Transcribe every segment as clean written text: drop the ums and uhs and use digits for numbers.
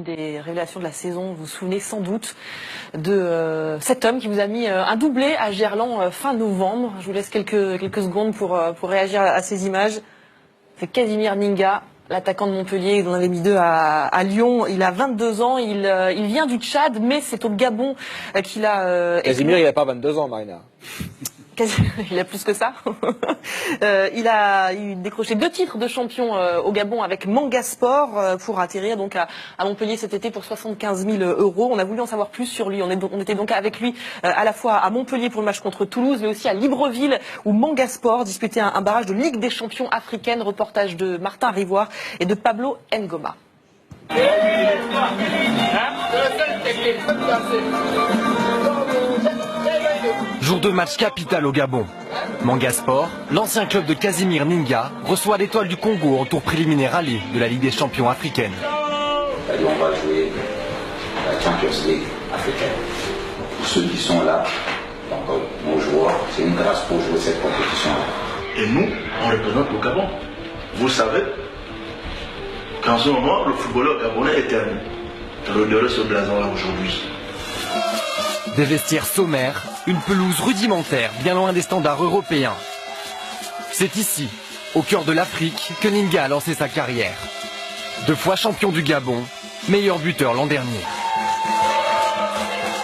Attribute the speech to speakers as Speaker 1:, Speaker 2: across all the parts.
Speaker 1: des révélations de la saison. Vous vous souvenez sans doute de cet homme qui vous a mis un doublé à Gerland fin novembre. Je vous laisse quelques secondes pour réagir à ces images. C'est Casimir Ninga, l'attaquant de Montpellier, dont on avait mis deux à Lyon. Il a 22 ans, il vient du Tchad, mais c'est au Gabon qu'il a...
Speaker 2: Casimir, il n'a pas 22 ans, Marina.
Speaker 1: Il a plus que ça. Il a décroché 2 titres de champion au Gabon avec Manga Sport pour atterrir donc à Montpellier cet été pour 75 000 €. On a voulu en savoir plus sur lui. On était donc avec lui à la fois à Montpellier pour le match contre Toulouse, mais aussi à Libreville où Manga Sport disputait un barrage de Ligue des champions africaine. Reportage de Martin Rivoire et de Pablo Ngoma.
Speaker 3: Jour de match capital au Gabon. Manga Sport, l'ancien club de Casimir Ninga, reçoit l'Étoile du Congo en tour préliminaire aller de la Ligue des champions africaine.
Speaker 4: On va jouer la Champions League africaine. Pour ceux qui sont là, donc nos joueurs, c'est une grâce pour jouer cette compétition-là.
Speaker 5: Et nous, on représente le Gabon. Vous savez qu'en ce moment, le footballeur gabonais est terminé. Le derrière ce blason-là aujourd'hui.
Speaker 3: Des vestiaires sommaires, une pelouse rudimentaire, bien loin des standards européens. C'est ici, au cœur de l'Afrique, que Ninga a lancé sa carrière. 2 fois champion du Gabon, meilleur buteur l'an dernier.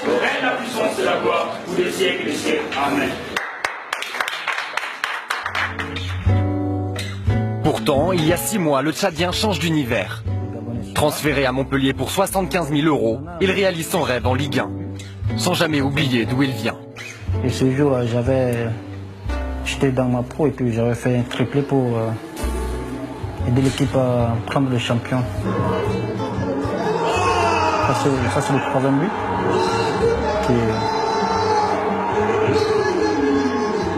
Speaker 6: Le règne de la puissance de la gloire pour des siècles et des siècles. Amen.
Speaker 3: Pourtant, il y a 6 mois, le Tchadien change d'univers. Transféré à Montpellier pour 75 000 €, il réalise son rêve en Ligue 1. Sans jamais oublier d'où il vient.
Speaker 7: Et ce jour, j'étais dans ma pro et puis j'avais fait un triplé pour aider l'équipe à prendre le champion. Ça c'est le 3e but.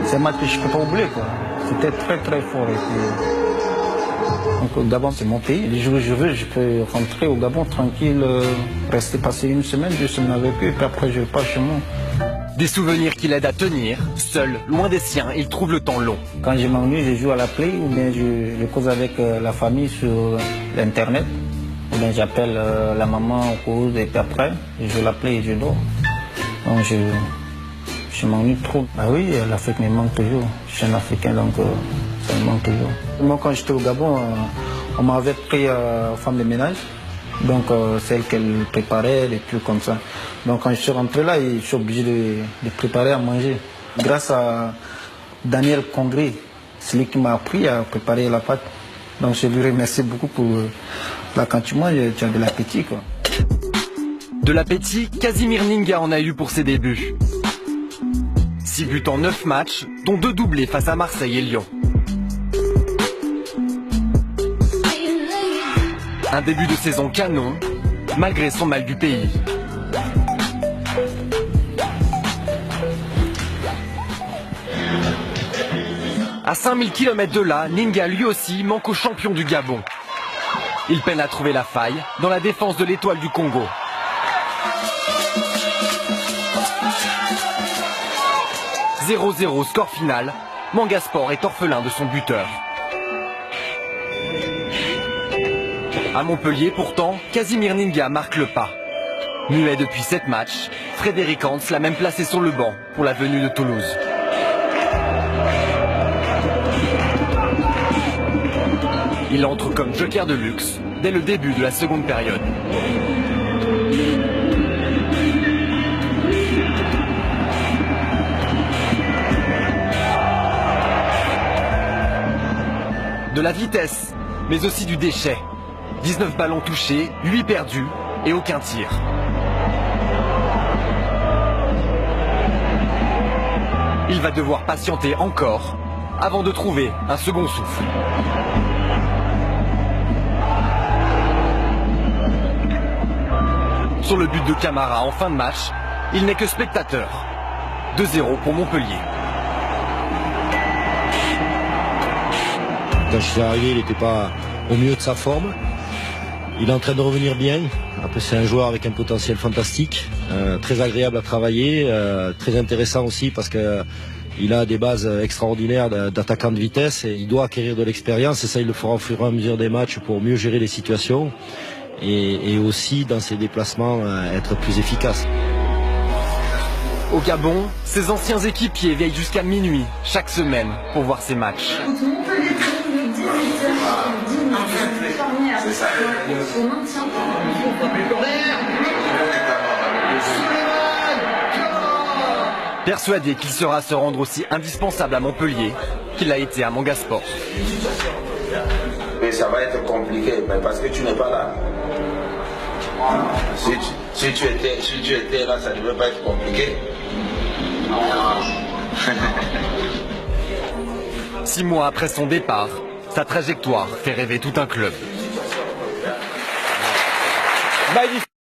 Speaker 7: C'est un match que je ne peux pas oublier. C'était très très fort. Et puis, donc, au Gabon, c'est mon pays. Les jours où je peux rentrer au Gabon tranquille, rester passer 1 semaine, 2 semaines avec eux, et puis après je pars chez moi.
Speaker 3: Des souvenirs qui l'aident à tenir. Seul, loin des siens, il trouve le temps long.
Speaker 7: Quand je m'ennuie, je joue à la play, ou bien je cause avec la famille sur l'internet, ou bien j'appelle la maman, on cause, et puis après, je joue à la play et je dors. Donc je m'ennuie trop. Ah oui, l'Afrique me manque toujours. Je suis un Africain, donc ça me manque toujours. Moi, quand j'étais au Gabon, on m'avait pris femme de ménage. Donc, celle qu'elle préparait, les trucs comme ça. Donc, quand je suis rentré là, je suis obligé de préparer à manger. Grâce à Daniel Congré, c'est lui qui m'a appris à préparer la pâte. Donc, je lui remercie beaucoup pour là, quand tu manges, tu as de l'appétit, quoi.
Speaker 3: De l'appétit, Casimir Ninga en a eu pour ses débuts. 6 buts en 9 matchs, dont 2 doublés face à Marseille et Lyon. Un début de saison canon, malgré son mal du pays. À 5000 km de là, Ninga lui aussi manque au champion du Gabon. Il peine à trouver la faille dans la défense de l'Étoile du Congo. « 0-0 score final, Manga Sport est orphelin de son buteur. À Montpellier, pourtant, Casimir Ninga marque le pas. Muet depuis 7 matchs, Frédéric Hans l'a même placé sur le banc pour la venue de Toulouse. Il entre comme joker de luxe dès le début de la seconde période. De la vitesse, mais aussi du déchet. 19 ballons touchés, 8 perdus et aucun tir. Il va devoir patienter encore avant de trouver un second souffle. Sur le but de Camara en fin de match, il n'est que spectateur. 2-0 pour Montpellier.
Speaker 8: Quand je suis arrivé, il n'était pas au mieux de sa forme. Il est en train de revenir bien. Après, c'est un joueur avec un potentiel fantastique, très agréable à travailler, très intéressant aussi parce qu'il a des bases extraordinaires d'attaquant de vitesse et il doit acquérir de l'expérience et ça, il le fera au fur et à mesure des matchs pour mieux gérer les situations. et aussi dans ses déplacements être plus efficace.
Speaker 3: Au Gabon, ses anciens équipiers veillent jusqu'à minuit chaque semaine pour voir ses matchs. Persuadé qu'il sera se rendre aussi indispensable à Montpellier qu'il l'a été à Mangasport.
Speaker 4: Et ça va être compliqué, mais parce que tu n'es pas là. Si tu étais là, ça ne devait pas être compliqué.
Speaker 3: 6 mois après son départ, sa trajectoire fait rêver tout un club. Magnifique.